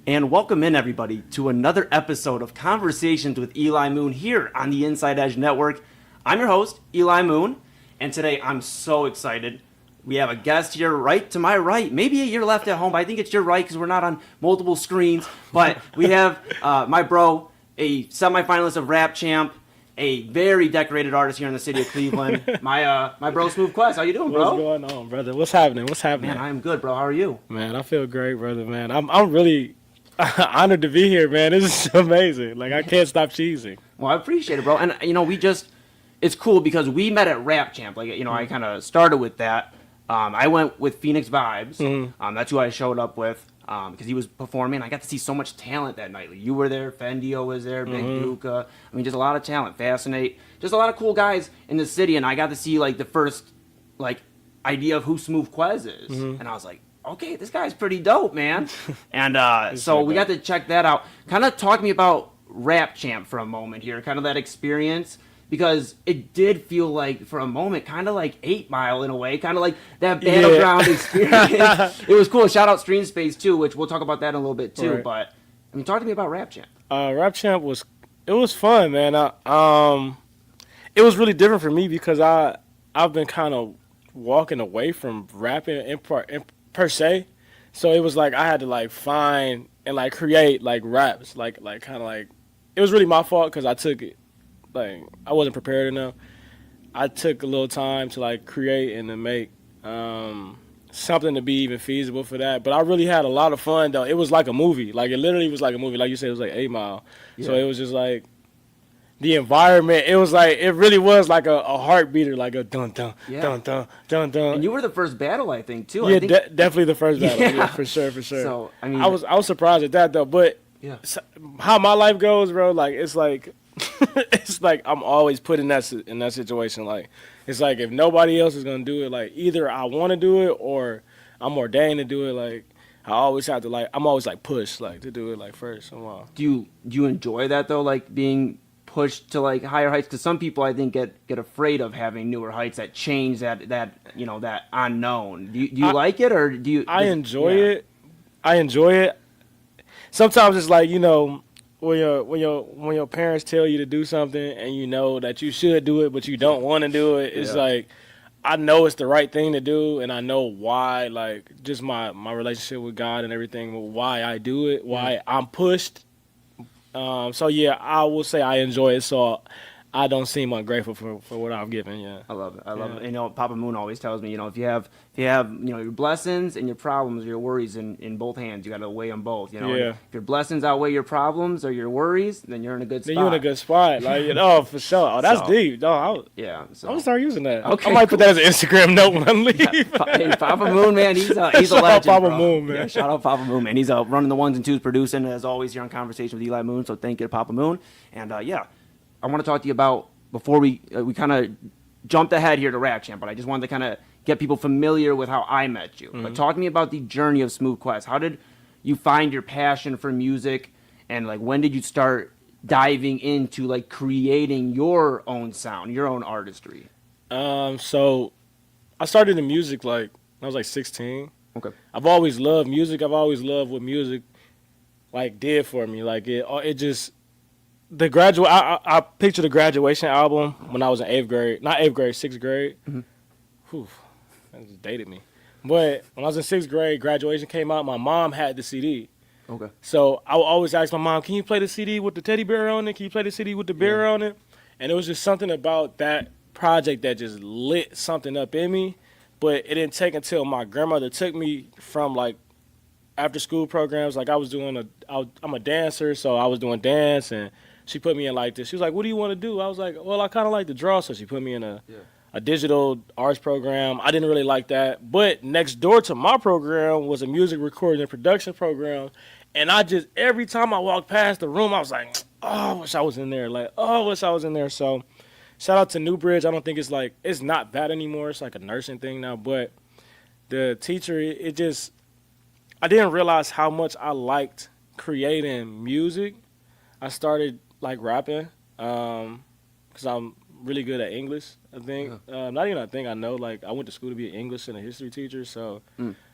And welcome in, everybody, to another episode of Conversations with Eli Moon here on the Inside Edge Network. I'm your host, Eli Moon, and today I'm so excited. We have a guest here right to my right, maybe a year left at home, but I think it's your right because we're not on multiple screens. But we have my bro, a semifinalist of Rap Champ, a very decorated artist here in the city of Cleveland. My bro, SmooveQuez. How you doing, bro? What's going on, brother? What's happening? Man, I'm good, bro. How are you? Man, I feel great, brother, man. I'm really honored to be here, man. This is amazing. Like, I can't stop cheesing. Well, I appreciate it, bro. And, it's cool because we met at Rap Champ. Like, I kind of started with that. I went with Phoenix Vibes. Mm-hmm. That's who I showed up with because he was performing. I got to see so much talent that night. Like, you were there, Fendio was there, Big Duca. Just a lot of talent. Fascinate. Just a lot of cool guys in the city. And I got to see, the first, idea of who SmooveQuez is. Mm-hmm. And I was like, okay, this guy's pretty dope, man. And so we got to check that out. Kind of talk to me about Rap Champ for a moment here, kind of that experience, because it did feel like, for a moment, kind of like 8 Mile in a way, kind of like that battleground experience. It was cool. Shout out Stream Space, too, which we'll talk about that in a little bit, too. Right. But, talk to me about Rap Champ. Rap Champ was fun, man. It was really different for me because I've been kind of walking away from rapping in per se, so it was like I had to find and create raps, it was really my fault because I took it I wasn't prepared enough. I took a little time to create and to make something to be even feasible for that, but I really had a lot of fun though. It was like a movie, it literally was like a movie, like you said. It was like 8 Mile, so it was just the environment, it really was like a heartbeater, like a dun dun dun dun dun dun. And you were the first battle, I think, too. Yeah, definitely the first battle. Yeah, for sure. So I was surprised at that though. But how my life goes, bro, it's like I'm always put in that situation. It's like if nobody else is gonna do it, either I want to do it or I'm ordained to do it. I always have to I'm always pushed to do it first somehow. Do you enjoy that though, being pushed to higher heights? Because some people, I think, get afraid of having newer heights that change that unknown. Do you like it, or do you? I enjoy it. I enjoy it. Sometimes it's when your parents tell you to do something and you know that you should do it but you don't want to do it. It's I know it's the right thing to do, and I know why. Just my relationship with God and everything. Why I do it. Why I'm pushed. So yeah, I will say I enjoy it. So I don't seem ungrateful for what I'm given. Yeah, I love it. I love it. Papa Moon always tells me, if you have your blessings and your problems or your worries in both hands, you got to weigh them both. If your blessings outweigh your problems or your worries, then you're in a good spot. Then you're in a good spot. For sure. Oh, that's deep. No, I'm gonna start using that. Okay, I might put that as an Instagram note when I leave. Hey, Papa Moon, man, he's a legend. Shout out Papa bro. Moon, man. Yeah, shout out Papa Moon, man. He's running the ones and twos, producing as always here on Conversation with Eli Moon. So thank you to Papa Moon. And I want to talk to you about, before we kind of jumped ahead here to Rap Champ, but I just wanted to kind of get people familiar with how I met you. But talk to me about the journey of SmooveQuez. How did you find your passion for music, and when did you start diving into creating your own sound, your own artistry? So I started in music when I was 16. Okay. I've always loved music. I've always loved what music did for me. It just I pictured the graduation album when I was in 8th grade. Not 8th grade, 6th grade. Mm-hmm. Whew, that just dated me. But when I was in 6th grade, graduation came out. My mom had the CD. Okay. So I would always ask my mom, can you play the CD with the teddy bear on it? Can you play the CD with the bear on it? And it was just something about that project that just lit something up in me. But it didn't take until my grandmother took me from after school programs. I was doing I'm a dancer, so I was doing dance, and she put me in this. She was like, what do you want to do? I was like, well, I kind of like to draw, so she put me in a digital arts program. I didn't really like that. But next door to my program was a music recording and production program. And every time I walked past the room, I was like, oh, I wish I was in there. I wish I was in there. So shout out to Newbridge. I don't think it's not that anymore. It's a nursing thing now. But the teacher, I didn't realize how much I liked creating music. I started rapping because I'm really good at English, I think. Not even I think, I know. I went to school to be an English and a history teacher, so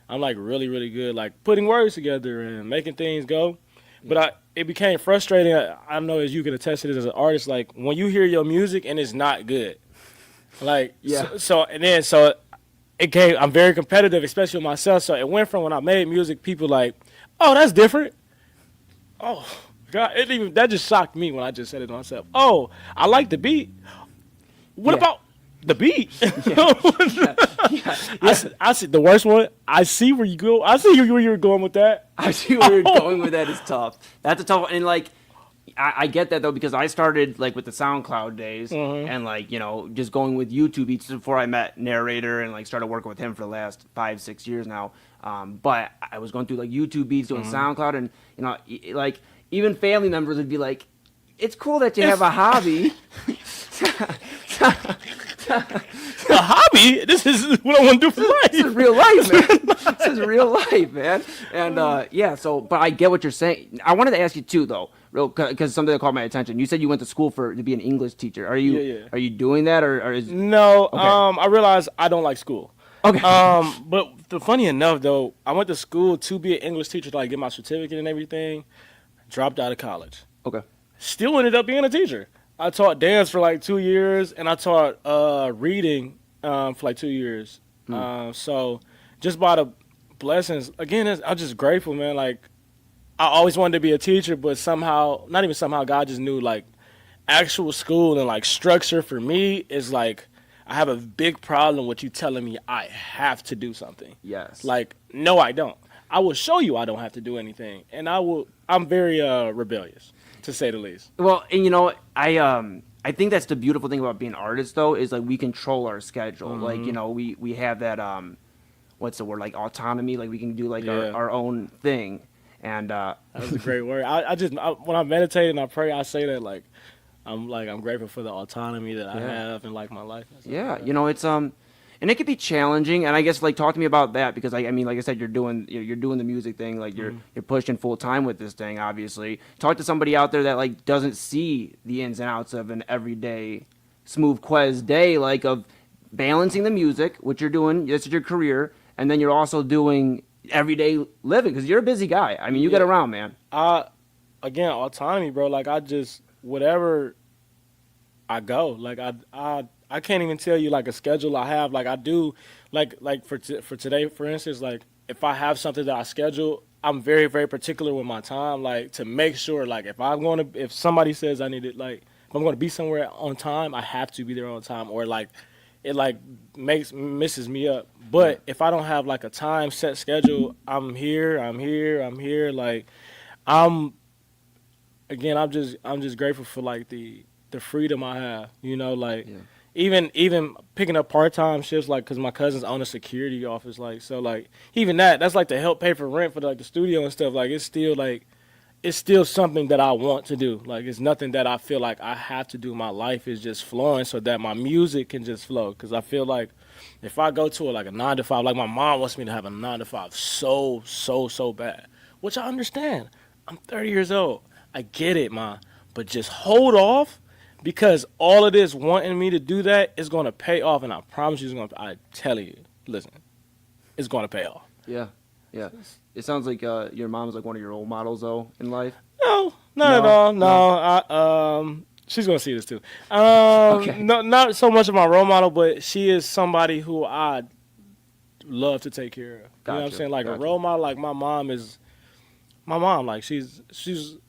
I'm like really, really good, like putting words together and making things go. But it became frustrating. I know as you can attest to this as an artist, like when you hear your music and it's not good, like so it came. I'm very competitive, especially with myself. So it went from when I made music, people like, oh, that's different. Oh God, that just shocked me when I just said it to myself. Oh, I like the beat. What about the beat? I see the worst one. I see where you go. I see where you're going with that. I see where you're going with that. Is tough. That's a tough one. And like, I get that though, because I started like with the SoundCloud days and like, just going with YouTube beats before I met Narrator and like started working with him for the last 5-6 years now. But I was going through like YouTube beats doing SoundCloud, and like even family members would be like, it's cool that you have a hobby. A hobby? This is what I want to do for life. This is real life, man. This is real life, man. And but I get what you're saying. I wanted to ask you too, though, because something that caught my attention. You said you went to school to be an English teacher. Are you Are you doing that, or is no? Okay. I realized I don't like school. Okay. But funny enough, though, I went to school to be an English teacher to like get my certificate and everything. Dropped out of college. Okay. Still ended up being a teacher. I taught dance for like 2 years, and I taught reading for like 2 years. So just by the blessings, again, I'm just grateful, man. Like, I always wanted to be a teacher, but somehow, not even somehow, God just knew, like, actual school and, like, structure for me is, like, I have a big problem with you telling me I have to do something. Yes. Like, no, I don't. I will show you I don't have to do anything, and I'm very rebellious, to say the least. Well, and I think that's the beautiful thing about being artists, though, is like we control our schedule. Like, we have that what's the word, like autonomy. Like we can do like our own thing. And that was a great word. I when I meditate and I pray, I say that like I'm grateful for the autonomy that I have in like my life. Yeah, it's and it could be challenging, and I guess like talk to me about that, because I mean, like I said, you're doing the music thing, like you're pushing full time with this thing. Obviously, talk to somebody out there that like doesn't see the ins and outs of an everyday SmooveQuez day, like of balancing the music, which you're doing. This is your career, and then you're also doing everyday living, because you're a busy guy. I mean, you get around, man. Again, autonomy, bro. Like I just whatever I go, like I can't even tell you like a schedule I have. Like I do, like for today, for instance, like if I have something that I schedule, I'm very, very particular with my time, like to make sure, like if somebody says I need it, like if I'm going to be somewhere on time, I have to be there on time, or like it like misses me up. But if I don't have like a time set schedule, I'm here. Like I'm just grateful for like the freedom I have, like. Yeah. Even picking up part-time shifts, like, because my cousin's own a security office, like, so, like, even that's, like, to help pay for rent for, like, the studio and stuff, like, it's still something that I want to do. Like, it's nothing that I feel like I have to do. My life is just flowing so that my music can just flow, because I feel like if I go to, like, a 9-to-5, like, my mom wants me to have a 9-to-5 so bad, which I understand. I'm 30 years old. I get it, Ma, but just hold off. Because all of this wanting me to do that is going to pay off, and I promise you, I tell you, listen, it's going to pay off. Yeah. It sounds like your mom's like one of your role models, though, in life. No, not at all. No. She's going to see this too. Okay. No, not so much of my role model, but she is somebody who I love to take care of. You know what I'm saying? Like a role model, like my mom, like she's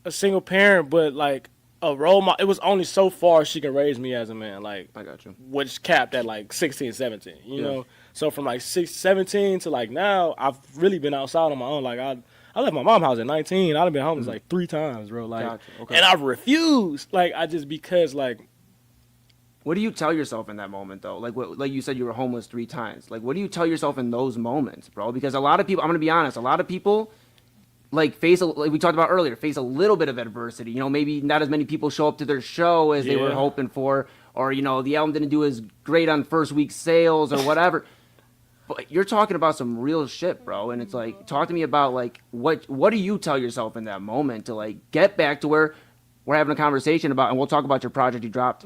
a single parent, but like a role model. It was only so far she could raise me as a man, like I got you. Which capped at like 16, 17, you know? So from like 17 to like now, I've really been outside on my own. Like I left my mom's house at 19. I've been homeless like 3 times, bro. Like, and I refused. Like because like. What do you tell yourself in that moment though? Like you said, you were homeless 3 times. Like what do you tell yourself in those moments, bro? Because a lot of people, I'm gonna be honest, a lot of people like like we talked about earlier, face a little bit of adversity. You know, maybe not as many people show up to their show as they were hoping for, or you know, the album didn't do as great on first week sales or whatever. But you're talking about some real shit, bro. And it's like, talk to me about like what do you tell yourself in that moment to like get back to where we're having a conversation about, and we'll talk about your project you dropped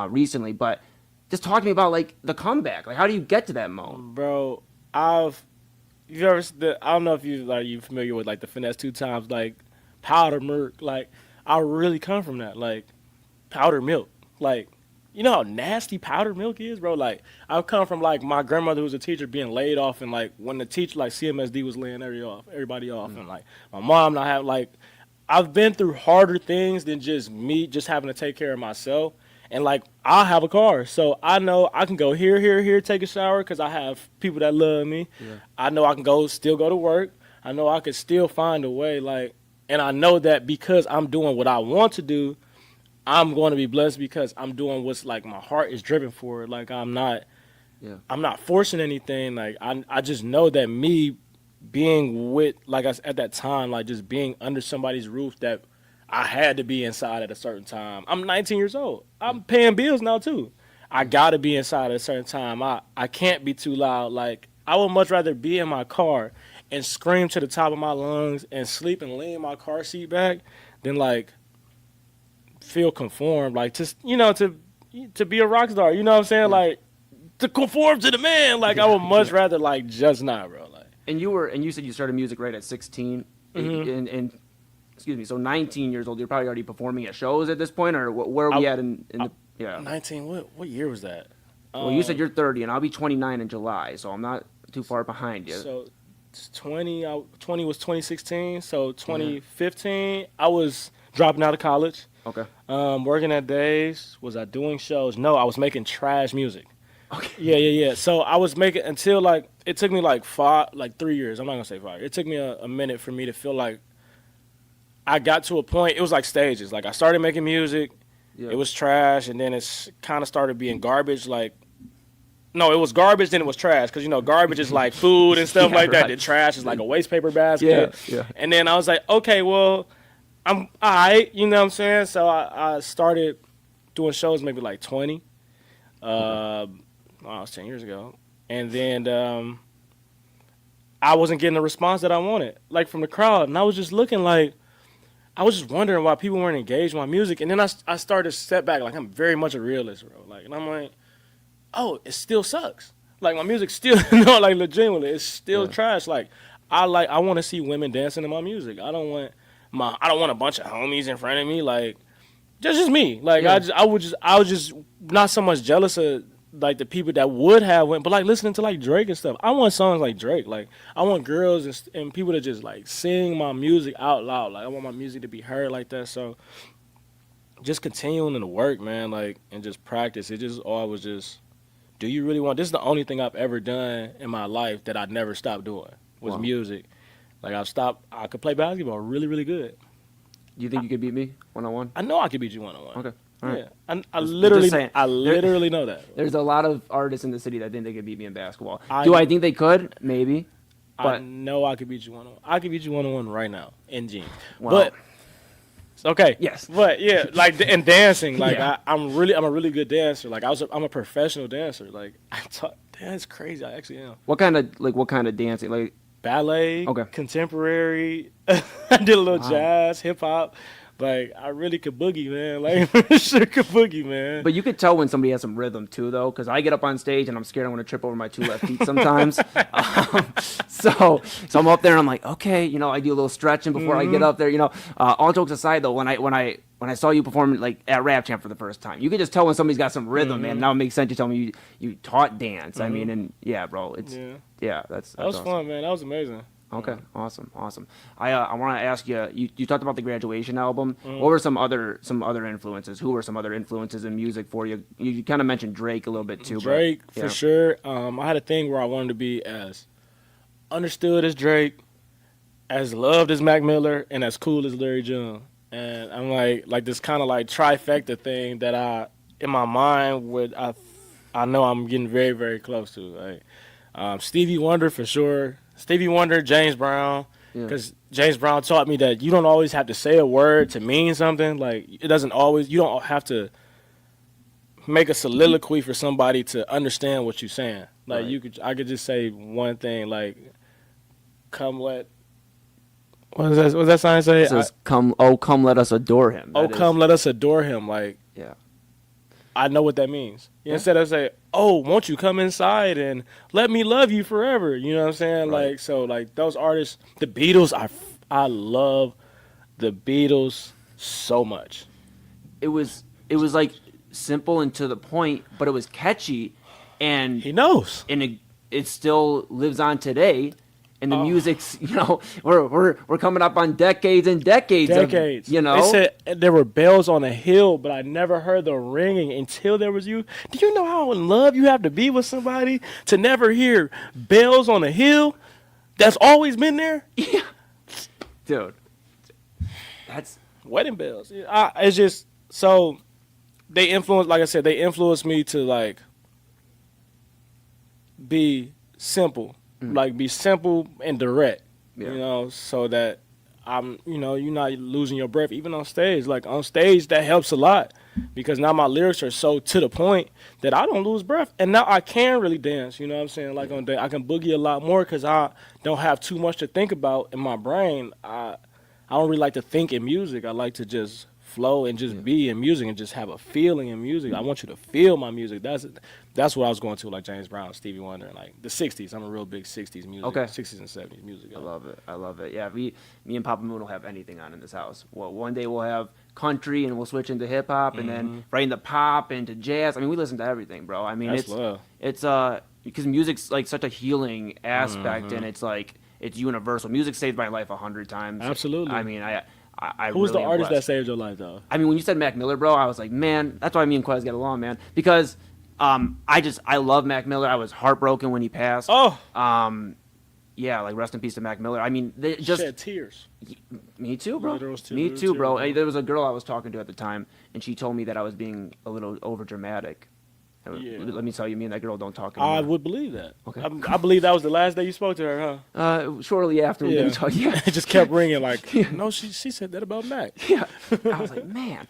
recently. But just talk to me about like the comeback. Like, how do you get to that moment, bro? I've you ever I don't know if you familiar with like the finesse 2 times like powder milk. Like I really come from that like powdered milk. Like you know how nasty powdered milk is, bro. Like I come from like my grandmother who was a teacher being laid off, and like when the teacher like CMSD was laying everybody off, and like my mom not have like I've been through harder things than just me just having to take care of myself. And like I have a car, so I know I can go here, take a shower because I have people that love me. Yeah. I know I can still go to work. I know I can still find a way. Like, and I know that because I'm doing what I want to do, I'm going to be blessed because I'm doing what's like my heart is driven for. Like I'm not forcing anything. Like I just know that me being with like at that time, like just being under somebody's roof that I had to be inside at a certain time. I'm 19 years old. I'm paying bills now too. I gotta be inside at a certain time. I can't be too loud. Like I would much rather be in my car and scream to the top of my lungs and sleep and lean my car seat back than like feel conformed. Like just to be a rock star. You know what I'm saying? Yeah. Like to conform to the man. Like I would much rather like just not, bro. Like. And you said you started music right at 16, and excuse me, so 19 years old. You're probably already performing at shows at this point, or where are we at in the? Yeah, 19. What year was that? Well, you said you're 30, and I'll be 29 in July, so I'm not too far behind you. So 20 was 2016. So 2015, I was dropping out of college. Okay. Working at days. Was I doing shows? No, I was making trash music. Okay. Yeah. So I was making until like it took me like 3 years. I'm not gonna say 5. It took me a minute for me to feel like I got to a point. It was like stages. Like I started making music. Yeah. It was trash, and then it's kind of started being garbage. Like no, it was garbage. Then it was trash because garbage is like food and stuff like that. The trash is like a waste paper basket. Yeah. And then I was like, okay, well, I'm all right. You know what I'm saying? So I started doing shows maybe like 20. It was 10 years ago. And then I wasn't getting the response that I wanted, like from the crowd. And I was just looking like, I was just wondering why people weren't engaged in my music. And then I started to step back. Like, I'm very much a realist, bro. Like, and I'm like, oh, it still sucks. Like, my music still, like, legitimately, it's still trash. Like, I want to see women dancing to my music. I don't want a bunch of homies in front of me. Like, just me. Like, I was just not so much jealous of like the people that would have went, but like listening to like Drake and stuff. I want songs like Drake. Like I want girls and people to just like sing my music out loud. Like I want my music to be heard like that. So just continuing to work, man, like and just practice. It just always just, do you really want? This is the only thing I've ever done in my life that I never stopped doing was music. Like I could play basketball really, really good. You think you could beat me 1-on-1? I know I could beat you 1-on-1. Okay. Right. Yeah, I literally know that. There's a lot of artists in the city that think they could beat me in basketball. Do I think they could? Maybe. But I know I could beat you 1-on-1. I could beat you 1-on-1 right now in jeans. Wow. But okay. Yes. But yeah, like in dancing, like I'm a really good dancer. Like I'm a professional dancer. Like that's crazy. I actually am. What kind of dancing? Like ballet. Okay. Contemporary. I did a little jazz, hip hop. Like, I really could boogie, man. Like, I sure could boogie, man. But you could tell when somebody has some rhythm, too, though, because I get up on stage and I'm scared I'm going to trip over my 2 left feet sometimes. So I'm up there and I'm like, okay, I do a little stretching before I get up there. All jokes aside, though, when I saw you perform like at Rap Champ for the first time, you could just tell when somebody's got some rhythm, man. Now it makes sense to tell me you taught dance. I mean, and yeah, bro, that was awesome. Fun, man. That was amazing. Okay, awesome. I want to ask you. You talked about the Graduation album. What were some other influences? Who were some other influences in music for you? You kind of mentioned Drake a little bit too. Drake for sure. I had a thing where I wanted to be as understood as Drake, as loved as Mac Miller, and as cool as Larry June. And I'm like this kind of like trifecta thing that in my mind I know I'm getting very, very close to. Like Stevie Wonder for sure. Stevie Wonder, James Brown, because James Brown taught me that you don't always have to say a word to mean something. Like you don't have to make a soliloquy for somebody to understand what you're saying. Like I could just say one thing, like, what does that sign say? It says, come let us adore him. Let us adore him. Like, yeah. I know what that means. Instead of say, oh, won't you come inside and let me love you forever? You know what I'm saying? Right. Like, so like those artists, the Beatles, I love the Beatles so much. It was like simple and to the point, but it was catchy, and He knows. it still lives on today. And the Oh. music's, we're coming up on decades and decades. Decades. Of, They said there were bells on a hill, but I never heard the ringing until there was you. Do you know how in love you have to be with somebody to never hear bells on a hill that's always been there? Yeah. Dude, that's Wedding bells. It's just so they influence. Like I said, they influenced me to like be simple, like be simple and direct. Yeah. You know, so that you're not losing your breath even on stage. Like on stage, that helps a lot because now my lyrics are so to the point that I don't lose breath, and now I can really dance. You know what I'm saying? Like on day, I can boogie a lot more because I don't have too much to think about in my brain. I don't really like to think in music. I like to just flow and just be in music and just have a feeling in music. I want you to feel my music. That's what I was going to, like James Brown, Stevie Wonder, and like the 60s. I'm a real big 60s music. Okay. 60s and 70s music. I love it. Yeah, me and Papa Moon will have anything on in this house. Well, one day we'll have country and we'll switch into hip hop, and then right into pop into jazz. I mean, we listen to everything, bro. I mean, That's love. it's because music's like such a healing aspect, and it's like it's universal. Music saved my life 100 times. Absolutely. I mean, I Who's really the am artist blessed. that saved your life, though? I mean, when you said Mac Miller, bro, I was like, man, that's why me and Quez get along, man. Because I love Mac Miller. I was heartbroken when he passed. Oh, Yeah, like rest in peace to Mac Miller. I mean, they just shed tears. me too, bro. Literal tears, Me literal too, tears, bro. bro. There was a girl I was talking to at the time, and she told me that I was being a little over dramatic. Yeah. Let me tell you, me and that girl don't talk I anymore. would believe that. Okay. I believe that was the last day you spoke to her, huh? Shortly after we Yeah. didn't talk, yeah. It just kept ringing like, no, she said that about Mac. Yeah, I was like, man.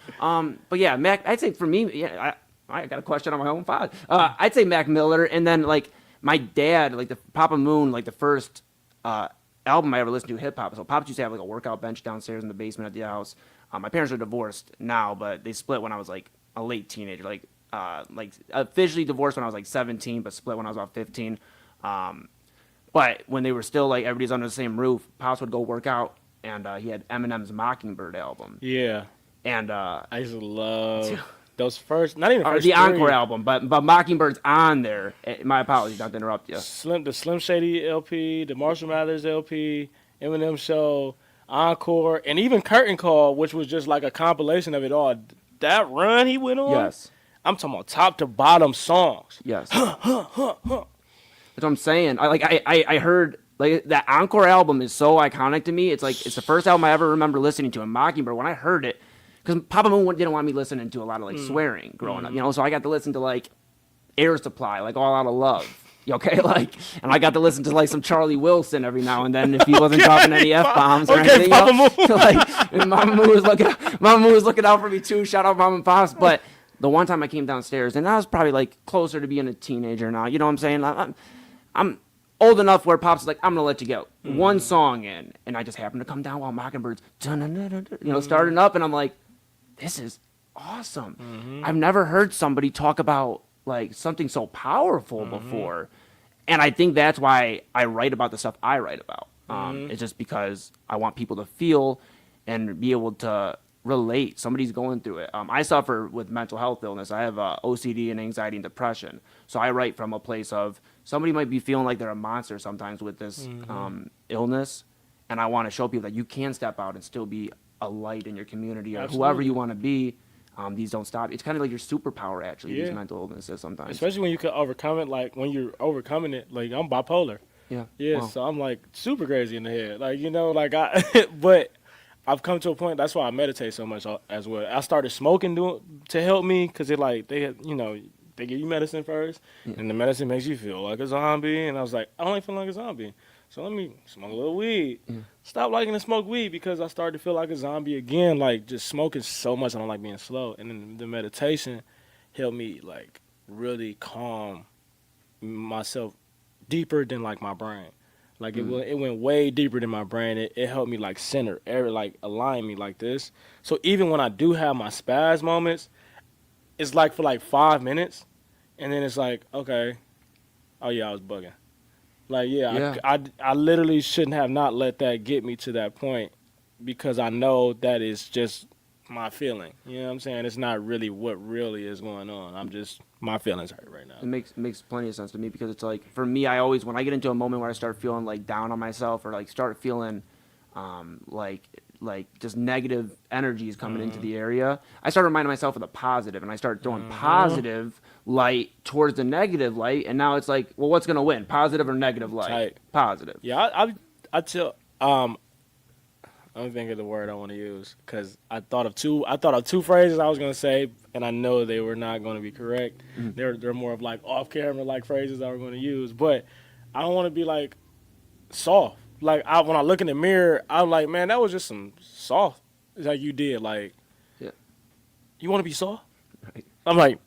But yeah, Mac. I'd say for me, yeah, I got a question on my own pod. I'd say Mac Miller, and then like my dad, like the Papa Moon, like the first album I ever listened to hip hop. So Pops used to have like a workout bench downstairs in the basement at the house. My parents are divorced now, but they split when I was like a late teenager, like officially divorced when I was like 17, but split when I was about 15. But when they were still like everybody's under the same roof, Pops would go work out, and he had Eminem's Mockingbird album. Yeah. And I used to love those first, not even or first the three. Encore album, but Mockingbird's on there. My apologies, not to interrupt you. The Slim Shady LP, the Marshall Mathers LP, Eminem Show, Encore, and even Curtain Call, which was just like a compilation of it all. That run he went on, Yes, I'm talking about top to bottom songs. yes. That's what I'm saying. I heard like that Encore album is so iconic to me. It's like it's the first album I ever remember listening to. And Mockingbird, when I heard it, because Papa Moon didn't want me listening to a lot of like swearing growing up, so I got to listen to like Air Supply, like All Out of Love. Okay, like, and I got to listen to like some Charlie Wilson every now and then if he wasn't dropping any F bombs or anything. Papa Moon. Like, and Mama Moon was looking out for me too. Shout out Mom and Pops. But the one time I came downstairs, and I was probably like closer to being a teenager now. You know what I'm saying? I'm old enough where Pops is like, I'm gonna let you go. One song in, and I just happened to come down while Mockingbird's, starting up, and I'm like, this is awesome. I've never heard somebody talk about like something so powerful before, and I think that's why I write about the stuff I write about. It's just because I want people to feel and be able to relate. Somebody's going through it. I suffer with mental health illness. I have OCD and anxiety and depression. So I write from a place of somebody might be feeling like they're a monster sometimes with this illness, and I want to show people that you can step out and still be a light in your community or Absolutely. whoever you want to be. These don't stop. It's kind of like your superpower, actually, Yeah. these mental illnesses sometimes. Especially when you can overcome it, like when you're overcoming it. Like I'm bipolar. Yeah. Yeah, Wow. so I'm like super crazy in the head. Like, but I've come to a point, that's why I meditate so much as well. I started smoking to help me because they give you medicine first, and the medicine makes you feel like a zombie. And I was like, I don't feel like a zombie. So let me smoke a little weed. Stop liking to smoke weed because I started to feel like a zombie again, like just smoking so much. I don't like being slow. And then the meditation helped me like really calm myself deeper than like my brain. Like it went way deeper than my brain. It helped me like center, like align me like this. So even when I do have my spaz moments, it's like for like 5 minutes, and then it's like, okay, oh yeah, I was bugging. Like, Yeah. I literally shouldn't have not let that get me to that point because I know that is just my feeling. You know what I'm saying? It's not really what really is going on. I'm just, my feelings hurt right now. It makes plenty of sense to me because it's like, for me, I always, when I get into a moment where I start feeling like down on myself or like start feeling like just negative energies coming into the area, I start reminding myself of the positive, and I start throwing positive light towards the negative light, and now it's like, well, what's gonna win, positive or negative light? Tight. Positive. Yeah, I tell I'm thinking of the word I want to use because I thought of two phrases I was gonna say, and I know they were not going to be correct. They're more of like off camera like phrases I was going to use, but I don't want to be like soft. Like when I look in the mirror, I'm like, man, that was just some soft like you did. Like, Yeah. you want to be soft? Right. I'm like,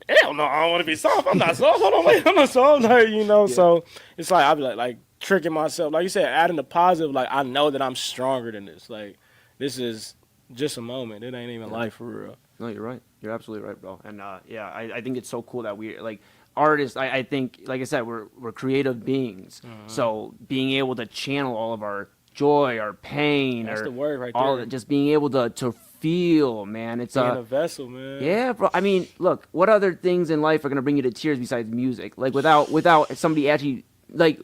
hell no, I don't want to be soft. I'm not soft. Hold on, wait, I'm not soft. Like, you know, so it's like I'll be like tricking myself. Like you said, adding the positive. Like, I know that I'm stronger than this. Like, this is just a moment. It ain't even life for real. No, you're right. You're absolutely right, bro. And I think it's so cool that we like artists. I think, like I said, we're creative beings. So being able to channel all of our joy, our pain, That's or the word right all there. of it, just being able to feel, man. It's Being a vessel, man. yeah, bro. I mean, look, what other things in life are gonna bring you to tears besides music? Like without somebody actually, like,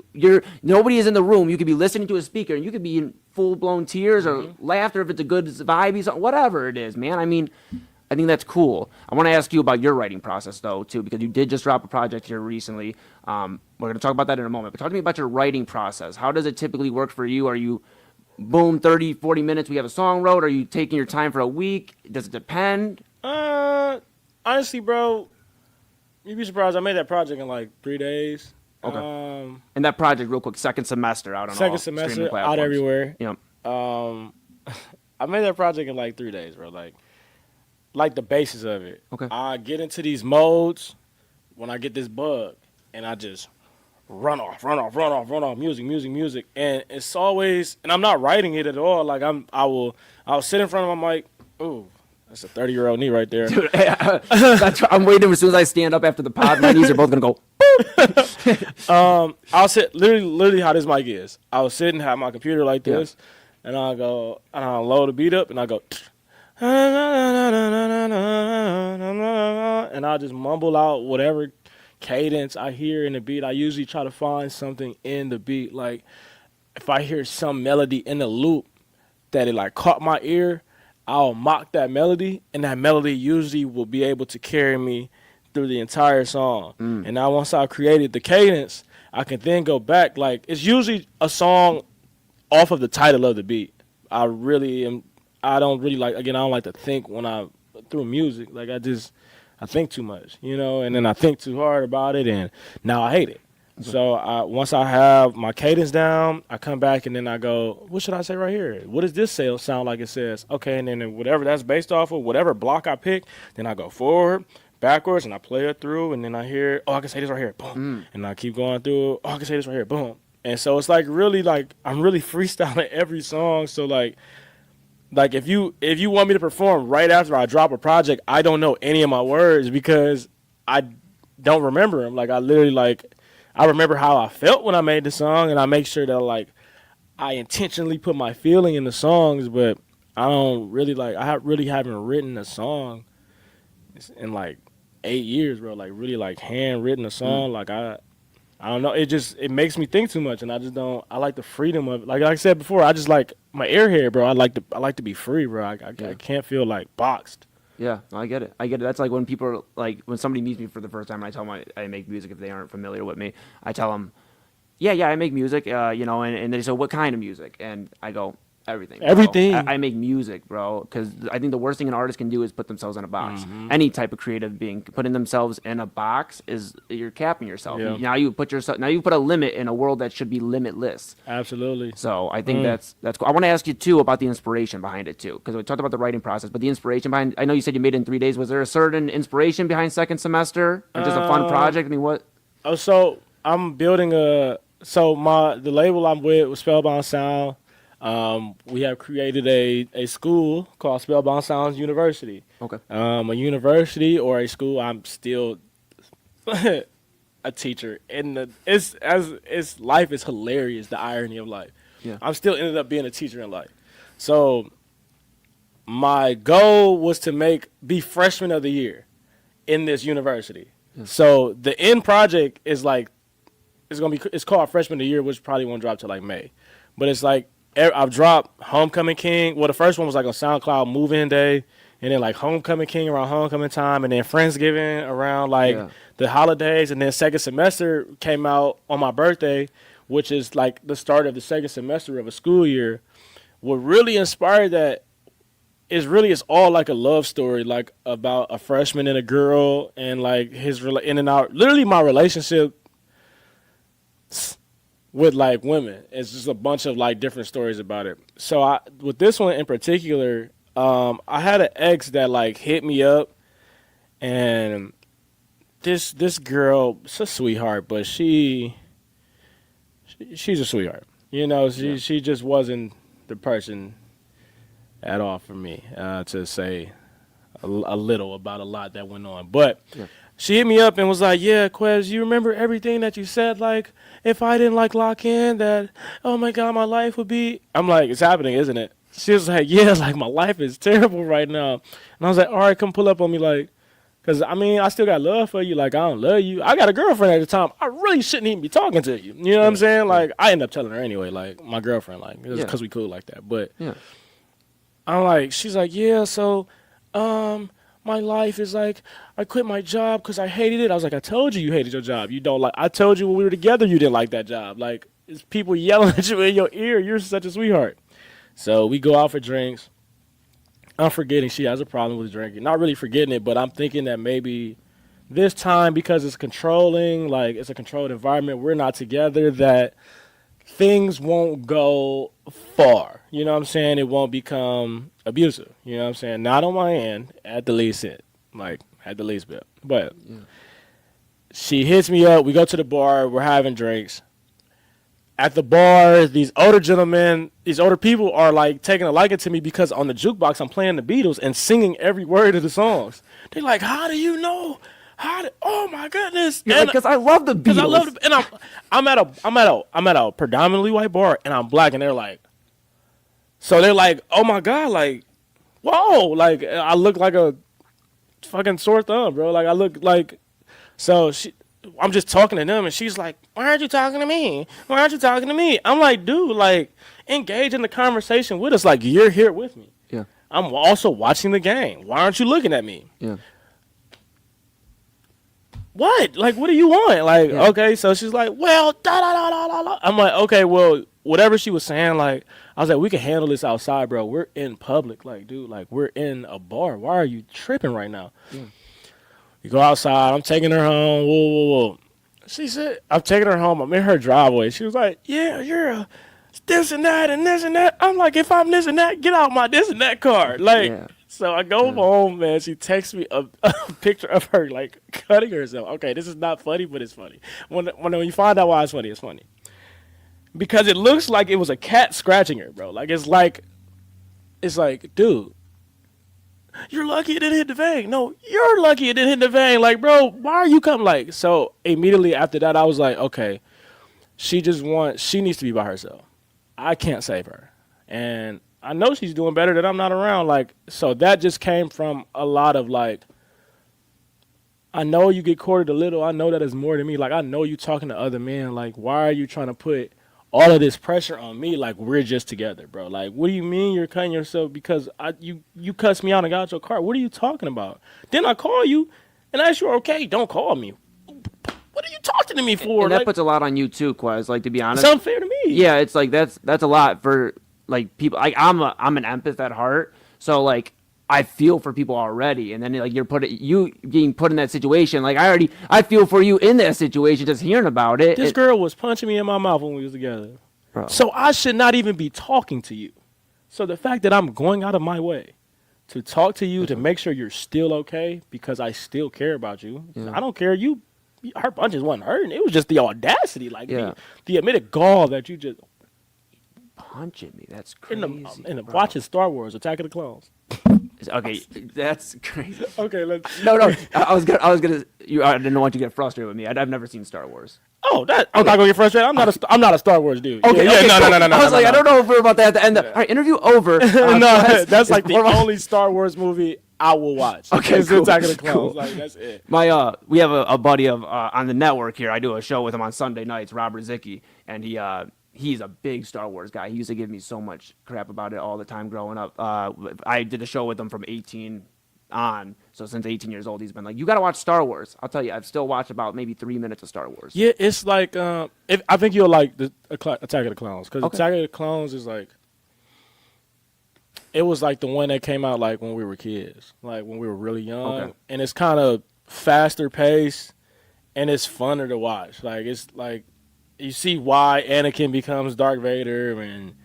nobody is in the room. You could be listening to a speaker and you could be in full blown tears or laughter if it's a good vibe, something, whatever it is, man. I mean, I think that's cool. I want to ask you about your writing process though too, because you did just drop a project here recently. We're gonna talk about that in a moment. But talk to me about your writing process. How does it typically work for you? Are you boom, 30, 40 minutes, we have a song wrote? Are you taking your time for a week? Does it depend? Honestly, bro, you'd be surprised. I made that project in like 3 days. Okay. And that project, real quick, second semester out on all Second streaming semester, out platforms. everywhere. Yep. I made that project in like 3 days, bro. Like the basis of it. Okay. I get into these modes when I get this bug, and I just run off, music, and it's always, and I'm not writing it at all. Like I'll sit in front of my mic. Ooh, that's a 30-year-old knee right there. Dude, I'm waiting as soon as I stand up after the pod. My knees are both gonna go. I'll sit literally how this mic is. I'll sit and have my computer like this, and I'll go and I'll load the beat up, and I'll go. And I'll just mumble out whatever cadence I hear in the beat. I usually try to find something in the beat. Like if I hear some melody in the loop that it like caught my ear, I'll mock that melody, and that melody usually will be able to carry me through the entire song. And now once I created the cadence, I can then go back. Like it's usually a song off of the title of the beat. I don't really like, again, I don't like to think when I through music. Like I think too much, you know, and then I think too hard about it, and now I hate it. So once I have my cadence down, I come back and then I go, what should I say right here? What does this sound like it says? Okay, and then whatever that's based off of, whatever block I pick, then I go forward, backwards, and I play it through, and then I hear, oh, I can say this right here, boom. And I keep going through, oh, I can say this right here, boom. And so it's like really like I'm really freestyling every song. So like if you want me to perform right after I drop a project, I don't know any of my words because I don't remember them. Like I literally I remember how I felt when I made the song, and I make sure that like I intentionally put my feeling in the songs, but I don't really really haven't written a song in like 8 years, bro. Like really like handwritten a song. Like I don't know. It makes me think too much, and I just don't. I like the freedom of it. Like I said before, I just like my airhead, bro. I like to be free, bro. I can't feel like boxed. Yeah, I get it. That's like when people are, like, when somebody meets me for the first time and I tell them I make music, if they aren't familiar with me, I tell them, yeah, I make music, you know, and they say, what kind of music? And I go, everything. Bro. Everything. I make music, bro, because I think the worst thing an artist can do is put themselves in a box. Any type of creative being putting themselves in a box is you're capping yourself. Yeah. Now you put a limit in a world that should be limitless. Absolutely. So I think that's cool. I want to ask you too about the inspiration behind it too, because we talked about the writing process, but the inspiration behind. I know you said you made it in 3 days. Was there a certain inspiration behind second semester, or just a fun project? I mean, what? Oh, so I'm building the label I'm with SpellBound Sound. We have created a school called SpellBound Sound University. Okay. A university or a school, I'm still a teacher, and it's life is hilarious. The irony of life. Yeah. I'm still ended up being a teacher in life. So my goal was to be freshman of the year in this university. Yeah. So the end project is like it's called freshman of the year, which probably won't drop till like May, but it's like I've dropped Homecoming King. Well, the first one was like on SoundCloud Move-In Day, and then like Homecoming King around homecoming time, and then Friendsgiving around like the holidays, and then second semester came out on my birthday, which is like the start of the second semester of a school year. What really inspired that is all like a love story, like about a freshman and a girl, and like his in and out. Literally, my relationship with like women. It's just a bunch of like different stories about it. So with this one in particular, I had an ex that like hit me up, and this girl, she's a sweetheart, but she's a sweetheart. You know, she just wasn't the person at all for me to say a little about a lot that went on. But she hit me up and was like, yeah, Quez, you remember everything that you said? Like, if I didn't like lock in, that, oh my God, my life would be. I'm like, it's happening, isn't it? She was like, yeah, like my life is terrible right now. And I was like, all right, come pull up on me, like, because I mean, I still got love for you. Like, I don't love you. I got a girlfriend at the time. I really shouldn't even be talking to you. You know what I'm saying? Like, I ended up telling her anyway, like, my girlfriend, like, because we cool like that. But I'm like, she's like, yeah, so, my life is like, I quit my job because I hated it. I was like, I told you hated your job. You don't like, I told you when we were together you didn't like that job. Like, it's people yelling at you in your ear. You're such a sweetheart. So we go out for drinks. I'm forgetting she has a problem with drinking. Not really forgetting it, but I'm thinking that maybe this time, because it's controlling, like it's a controlled environment, we're not together, that things won't go far. You know what I'm saying? It won't become abusive. You know what I'm saying? Not on my end, at the least it. Like, at the least bit. But she hits me up. We go to the bar. We're having drinks. At the bar, these older people are like taking a liking to me because on the jukebox I'm playing the Beatles and singing every word of the songs. They're like, "How do you know? Oh my goodness!" Because I love the Beatles. I love and I'm at a predominantly white bar and I'm black, and they're like, "Oh my God, like, whoa!" Like I look like a fucking sore thumb, bro. Like I look like I'm just talking to them, and she's like, why aren't you talking to me? Why aren't you talking to me? I'm like, dude, like, engage in the conversation with us. Like, you're here with me. Yeah. I'm also watching the game. Why aren't you looking at me? Yeah. What? Like, what do you want? Like, okay, so she's like, well, da-da-da-da-da-da. I'm like, okay, well, whatever she was saying, like, I was like, we can handle this outside, bro. We're in public. Like, dude, like, we're in a bar. Why are you tripping right now? Yeah. We go outside. I'm taking her home. Whoa. She said, I'm taking her home. I'm in her driveway. She was like, yeah, you're this and that and this and that. I'm like, if I'm this and that, get out my this and that card. Like, so I go home, man. She texts me a picture of her, like, cutting herself. Okay, this is not funny, but it's funny. When you find out why it's funny. Because it looks like it was a cat scratching her, bro. Like, it's like, dude. You're lucky it didn't hit the vein. No, you're lucky it didn't hit the vein. Like, bro, why are you coming? Like, so immediately after that, I was like, okay, she needs to be by herself. I can't save her. And I know she's doing better that I'm not around. Like, so that just came from a lot of like, I know you get courted a little. I know that is more than me. Like, I know you talking to other men. Like, why are you trying to put all of this pressure on me? Like, we're just together, bro. Like, what do you mean you're cutting yourself because you cussed me out and got your car? What are you talking about? Then I call you and ask you, okay, don't call me. What are you talking to me for? And that puts a lot on you too, Quez. Like, to be honest, it's unfair to me. Yeah, it's like that's a lot for like people. Like, I'm an empath at heart, so like I feel for people already, and then like you getting put in that situation. Like I feel for you in that situation, just hearing about it. This girl was punching me in my mouth when we was together, bro. So I should not even be talking to you. So the fact that I'm going out of my way to talk to you to make sure you're still okay because I still care about you. I don't care. Her punches wasn't hurting. It was just the audacity, like the admitted gall that you just punching me. That's crazy. Watching Star Wars: Attack of the Clones. Okay, that's crazy. Okay, let's. No, I was gonna. I didn't want you to get frustrated with me. I've never seen Star Wars. Oh, I'm not gonna get frustrated. I'm not a Star Wars dude. Okay, yeah, okay, no, cool. no, no, no. I was no, like, no. I don't know if we're about that at the end. All right, interview over. No, that's like the more my- only Star Wars movie I will watch. Okay, it's cool, Attack of the Clones. cool. Like that's it. We have a buddy of on the network here. I do a show with him on Sunday nights, Robert Zicki, and he's a big Star Wars guy. He used to give me so much crap about it all the time growing up. I did a show with him from 18 on, so since 18 years old, he's been like, you got to watch Star Wars. I'll tell you, I've still watched about maybe 3 minutes of Star Wars. Yeah, it's like I think you'll like the Attack of the Clones because Okay. Attack of the Clones is like it was like the one that came out like when we were kids, like when we were really young, Okay. and it's kind of faster paced and it's funner to watch. Like it's like you see why Anakin becomes Darth Vader and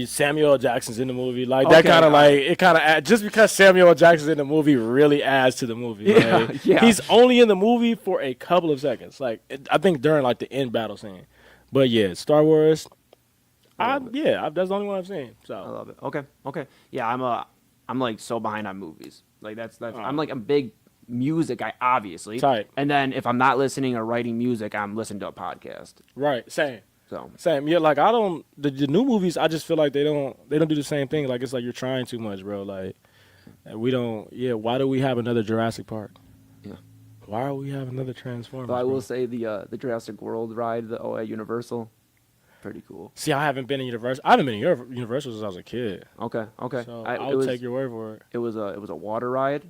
Samuel L. Jackson's in the movie. Like that Okay, kind of like it kind of just because Samuel L. Jackson's in the movie really adds to the movie. Yeah, Like, yeah. He's only in the movie for a couple of seconds. Like I think during like the end battle scene. But yeah, Star Wars. That's the only one I've seen. I So love it. Okay. Yeah, I'm like so behind on movies. Like that's I'm like a big music guy, obviously. Tight. And then if I'm not listening or writing music, I'm listening to a podcast. right, same. So Yeah, like I don't the new movies. I just feel like they don't do the same thing. Like it's like you're trying too much, bro. Like we don't. Yeah, why do we have another Jurassic Park? Yeah. Why are we have another Transformers? but I bro? will say the Jurassic World ride, at Universal, pretty cool. See, I haven't been in Universal. I haven't been in Universal since I was a kid. Okay. So It I'll was, take your word for it. It was a water ride.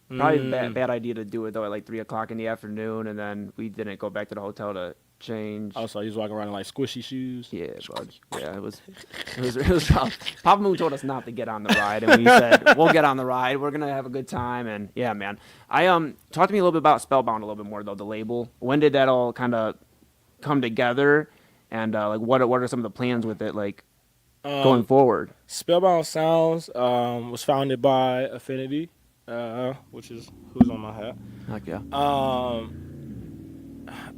Probably Mm. bad idea to do it though at like 3:00 in the afternoon, and then we didn't go back to the hotel to change. Oh, so you was walking around in like squishy shoes. Yeah, bud. Yeah, it was rough. Papa Moon told us not to get on the ride, and we said we'll get on the ride. We're gonna have a good time, and yeah, man. Talk to me a little bit about SpellBound a little bit more though. The label. When did that all kind of come together, and like what are some of the plans with it, like going forward? SpellBound Sounds was founded by Affinity, which is who's on my hat. Heck yeah.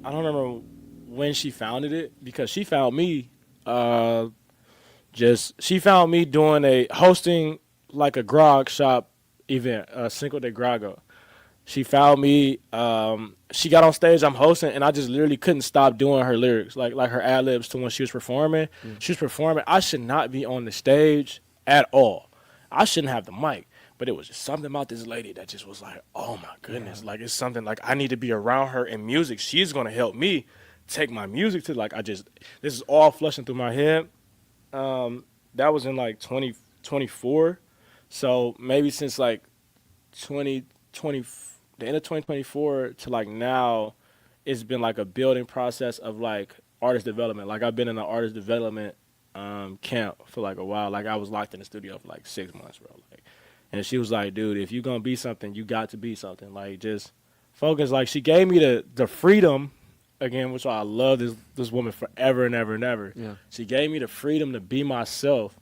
I don't remember when she founded it because she found me doing hosting like a grog shop event, a Cinco de Grago. She found me, she got on stage, I'm hosting, and I just literally couldn't stop doing her lyrics, like her ad-libs to when she was performing. She was performing. I should not be on the stage at all. I shouldn't have the mic. But it was just something about this lady that just was like, oh my goodness. Like it's something like I need to be around her in music. She's gonna help me take my music to this is all flushing through my head. That was in like 2024. So maybe since like 2020, the end of 2024 to like now, it's been like a building process of like artist development. Like I've been in an artist development camp for like a while. Like I was locked in the studio for like 6 months, bro. Like, and she was like, dude, if you're going to be something, you got to be something. Like, just focus. Like, she gave me the freedom, again, which I love this woman forever and ever and ever. Yeah. She gave me the freedom to be myself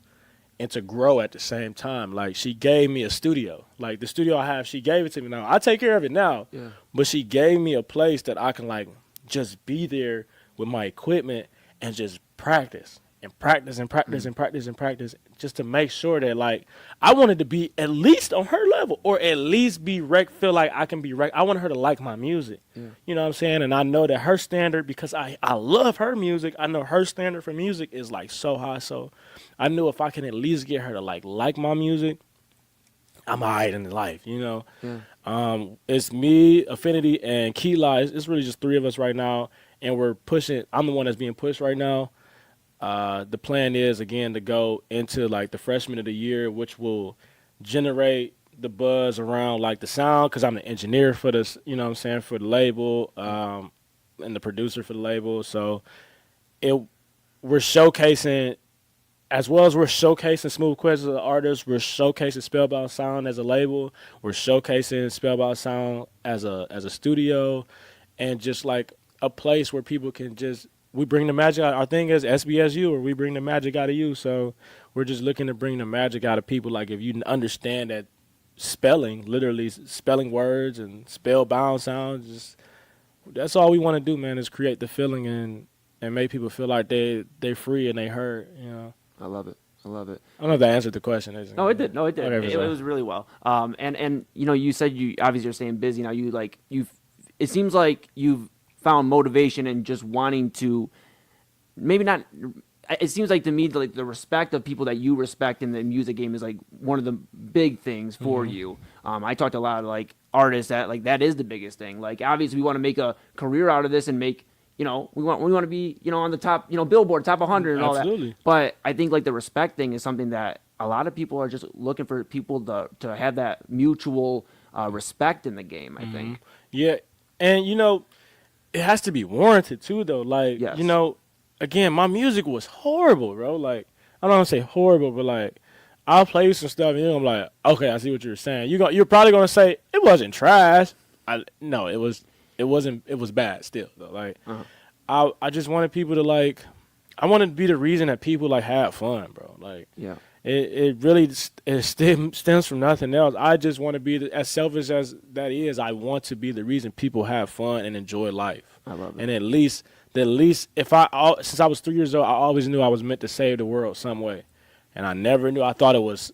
and to grow at the same time. Like, she gave me a studio. Like, the studio I have, she gave it to me now. I take care of it now. Yeah. But she gave me a place that I can, like, just be there with my equipment and just practice. And practice and practice and practice and practice just to make sure that, like, I wanted to be at least on her level or at least feel like I can be right. I want her to like my music. Yeah. You know what I'm saying? And I know that her standard, because I love her music, I know her standard for music is, like, so high. So I knew if I can at least get her to, like my music, I'm all right in life, you know? Yeah. It's me, Affinity, and Keyli. It's really just 3 of us right now, and we're pushing. I'm the one that's being pushed right now. The plan is, again, to go into like the freshman of the year, which will generate the buzz around like the sound, because I'm the engineer for this, you know what I'm saying, for the label, and the producer for the label. So we're showcasing, as well as we're showcasing SmooveQuez as an artist, we're showcasing SpellBound Sound as a label, we're showcasing SpellBound Sound as a studio, and just like a place where people can just, we bring the magic out. Our thing is SBSU, or we bring the magic out of you. So we're just looking to bring the magic out of people. Like, if you understand that spelling, literally spelling words and spellbound sounds, just that's all we want to do, man, is create the feeling and make people feel like they're free and they heard, you know. I love it. I love it. I don't know if that answered the question. No, it did. No, it did. Okay, It was really well. And you know, you said you obviously you're staying busy now. It seems like you've found motivation in just wanting to, maybe not. It seems like to me like the respect of people that you respect in the music game is like one of the big things for you. I talked to a lot of like artists that is the biggest thing. Like obviously we want to make a career out of this and make, you know, we want to be, you know, on the top, you know, Billboard top 100 and all that. But I think like the respect thing is something that a lot of people are just looking for people to have that mutual respect in the game, I think. Yeah. And you know, it has to be warranted too though. Like, you know, again, my music was horrible, bro. Like, I don't want to say horrible, but like, I'll play you some stuff, and I'm like, okay, I see what you're saying. You're probably gonna say it wasn't trash. No, it wasn't. It was bad still, though. Like, I just wanted people to like, I wanted to be the reason that people like had fun, bro. Like, it really stems from nothing else. I just want to be as selfish as that is. I want to be the reason people have fun and enjoy life. I love it. And at least since I was 3 years old, I always knew I was meant to save the world some way. And I never knew. I thought it was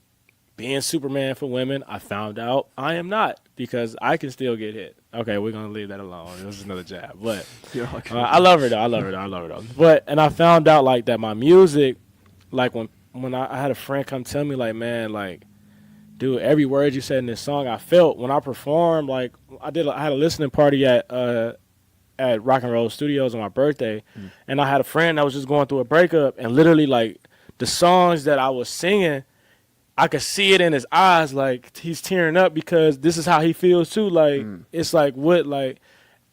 being Superman for women. I found out I am not, because I can still get hit. Okay, we're going to leave that alone. This is another jab. But I love her, though. I love her, though. And I found out, like, that my music, like, when I had a friend come tell me, like, man, like, dude, every word you said in this song, I felt when I performed, like, I had a listening party at Rock and Roll Studios on my birthday, and I had a friend that was just going through a breakup, and literally, like, the songs that I was singing, I could see it in his eyes, like, he's tearing up because this is how he feels, too. Like, it's like, like,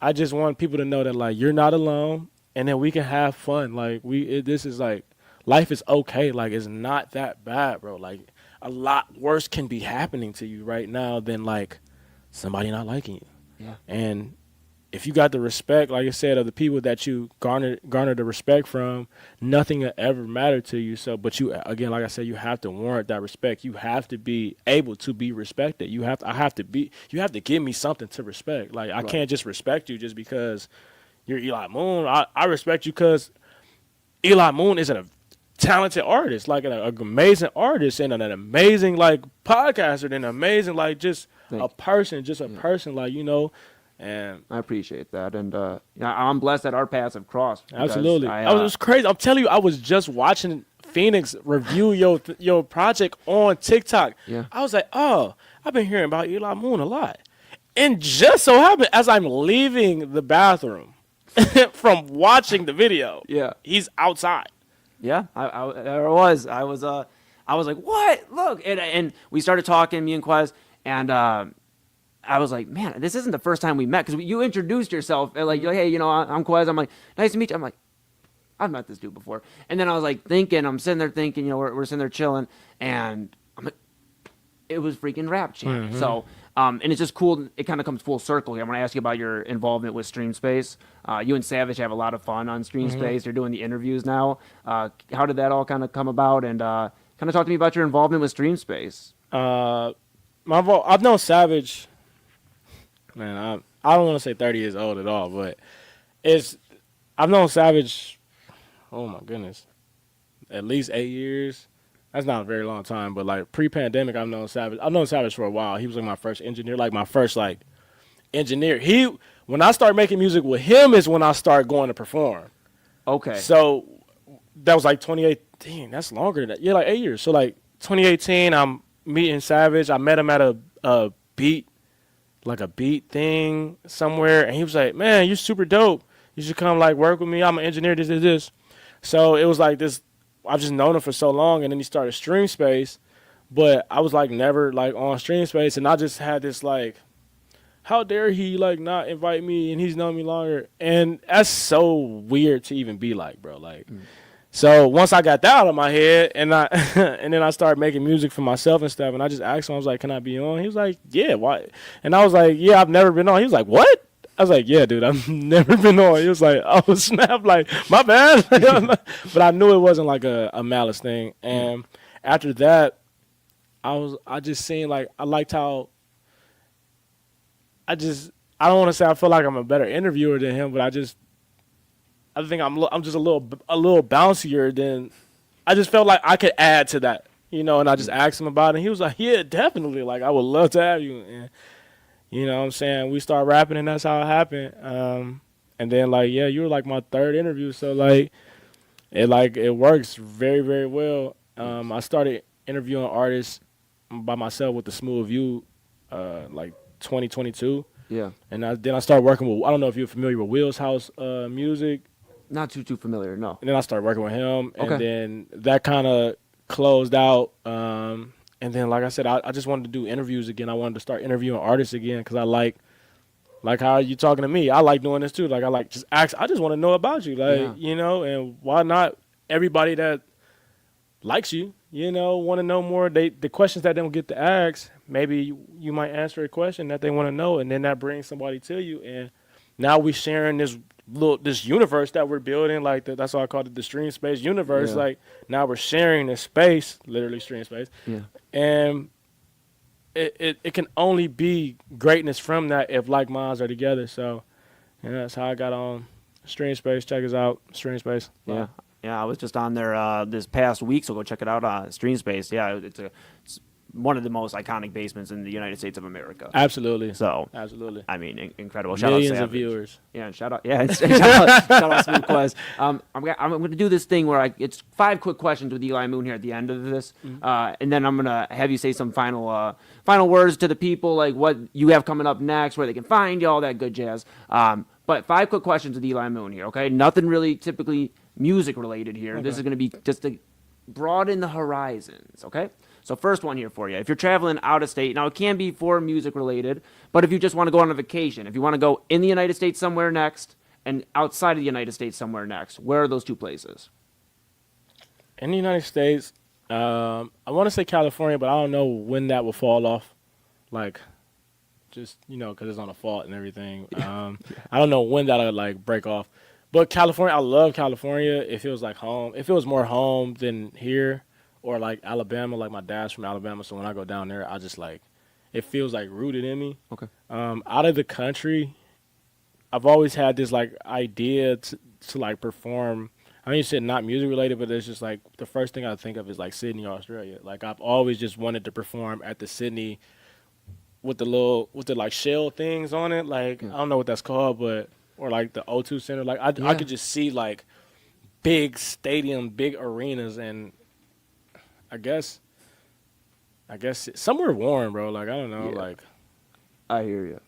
I just want people to know that, like, you're not alone, and then we can have fun. Like, this is, like, life is okay. Like, it's not that bad, bro. Like, a lot worse can be happening to you right now than, like, somebody not liking you. Yeah. And if you got the respect, like I said, of the people that you garner the respect from, nothing will ever matter to you. So, but you, again, like I said, you have to warrant that respect. You have to be able to be respected. You have to give me something to respect. Like, I can't just respect you just because you're Eli Moon. I respect you because Eli Moon is a talented artist, like an amazing artist and an amazing, like, podcaster and an amazing, like, just a person, like, you know. And I appreciate that, and I'm blessed that our paths have crossed. Absolutely, it was crazy. I'm telling you, I was just watching Phoenix review your project on TikTok. Yeah, I was like, oh, I've been hearing about Eli Moon a lot, and just so happened as I'm leaving the bathroom from watching the video, he's outside. Yeah, I was like, what? Look, and we started talking, me and Quez, and I was like, man, this isn't the first time we met, because you introduced yourself, and like, you're like, hey, you know, I'm Quez. I'm like, nice to meet you. I'm like, I've met this dude before. And then I was like I'm sitting there thinking, you know, we're sitting there chilling, and I'm like, it was freaking Rap Champ. So, and it's just cool. It kind of comes full circle here. I want to ask you about your involvement with Stream Space. You and Savage have a lot of fun on Stream Space. They're doing the interviews now. How did that all kind of come about? And kind of talk to me about your involvement with Stream Space. I've known Savage. Man, I don't want to say 30 years old at all, but I've known Savage, oh my goodness, at least 8 years. That's not a very long time, but like pre-pandemic, I've known Savage for a while. He was like my first engineer, like my first like engineer. When I started making music with him is when I started going to perform. Okay. So that was like 2018. That's longer than that. Yeah, like 8 years. So like 2018, I'm meeting Savage. I met him at a beat thing somewhere, and he was like, man, you're super dope. You should come like work with me. I'm an engineer, this. So it was like this, I've just known him for so long, and then he started Stream Space, but I was like never like on Stream Space, and I just had this like, how dare he like not invite me, and he's known me longer, and that's so weird to even be like, bro, like. So once I got that out of my head, and and then I started making music for myself and stuff, and I just asked him, I was like, can I be on? He was like, yeah, why? And I was like, yeah, I've never been on. He was like, what? I was like, yeah, dude, I've never been on. He was like, oh, snap, like, my bad. But I knew it wasn't like a malice thing. And after that, I just seen, like, I liked how, I don't want to say I feel like I'm a better interviewer than him, but I think I'm just a little bouncier than I just felt like I could add to that, you know. And I just asked him about it. And he was like, "Yeah, definitely. Like, I would love to have you." And you know what I'm saying? We start rapping, and that's how it happened. And then like, yeah, you were like my third interview, so it works very, very well. I started interviewing artists by myself with the SmooveQuez, like 2022. Yeah. And then I started working with, I don't know if you're familiar with Will's House Music. Not too familiar, no. And then I started working with him. Okay. And then that kind of closed out. And then, like I said, I just wanted to do interviews again. I wanted to start interviewing artists again because I like how you talking to me. I like doing this too. Like, I just want to know about you. Like, you know, and why not everybody that likes you, you know, want to know more. The questions that they don't get to ask, maybe you might answer a question that they want to know, and then that brings somebody to you. And now we sharing this universe that we're building. Like that's why I called it the stream space universe. Yeah. Like now we're sharing this space, literally stream space. Yeah. And it can only be greatness from that if like minds are together. So yeah, that's how I got on stream space. Check us out, stream space. Yeah. Yeah, I was just on there this past week, so go check it out on Stream Space. Yeah, it's one of the most iconic basements in the United States of America. Absolutely. So, absolutely. I mean, incredible. Shout Millions out to of viewers. Yeah, and shout out SmooveQuez. I'm going to do this thing where it's 5 quick questions with Eli Moon here at the end of this, and then I'm going to have you say some final words to the people, like what you have coming up next, where they can find you, all that good jazz. But 5 quick questions with Eli Moon here, okay? Nothing really typically music related here. Okay. This is going to be just to broaden the horizons, okay? So first one here for you. If you're traveling out of state, now it can be for music related, but if you just want to go on a vacation, if you want to go in the United States somewhere next and outside of the United States somewhere next, where are those 2 places? In the United States, I want to say California, but I don't know when that will fall off. Like, just, you know, because it's on a fault and everything. I don't know when that'll, like, break off. But California, I love California. It feels like home. It feels more home than here or, like, Alabama. Like, my dad's from Alabama, so when I go down there, I just, like, it feels, like, rooted in me. Okay. Out of the country, I've always had this, like, idea to like, perform. I mean, you said not music-related, but it's just, like, the first thing I think of is, like, Sydney, Australia. Like, I've always just wanted to perform at the Sydney with the like shell things on it. Like, I don't know what that's called, but or like the O2 Center. Like I could just see like big stadium, big arenas, and I guess somewhere warm, bro. Like I don't know, like I hear you.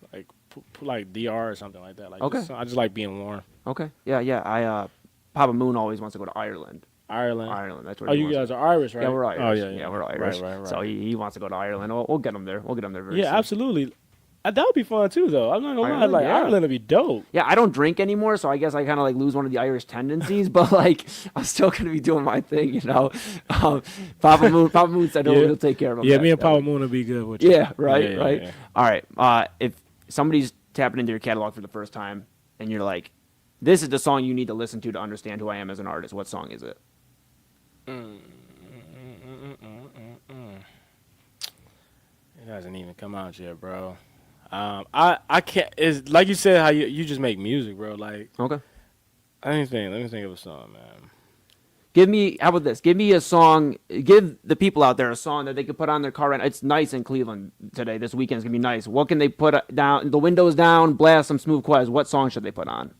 Like DR or something like that. Like okay. I just like being warm. Okay. Yeah. I Papa Moon always wants to go to Ireland. Ireland. That's where. Oh, you guys are Irish, right? Yeah, we're Irish. Oh, yeah, we're Irish. Right. So he wants to go to Ireland. We'll get him there. We'll get him there very soon. Yeah, absolutely. That would be fun too, though. I'm not gonna lie. Like Ireland would be dope. Yeah, I don't drink anymore, so I guess I kind of like lose one of the Irish tendencies. But like, I'm still gonna be doing my thing, you know. Papa Moon said he'll take care of him. Yeah, me and Papa Moon will be good with you. Yeah, right. Yeah. All right. If somebody's tapping into your catalog for the first time, and you're like, "This is the song you need to listen to understand who I am as an artist," what song is it? It hasn't even come out yet, bro. I can't. It's like you said, how you just make music, bro. Like, okay. Let me think of a song, man. How about this? Give me a song. Give the people out there a song that they could put on their car. It's nice in Cleveland today. This weekend's gonna be nice. What can they put down? The windows down. Blast some SmooveQuez. What song should they put on?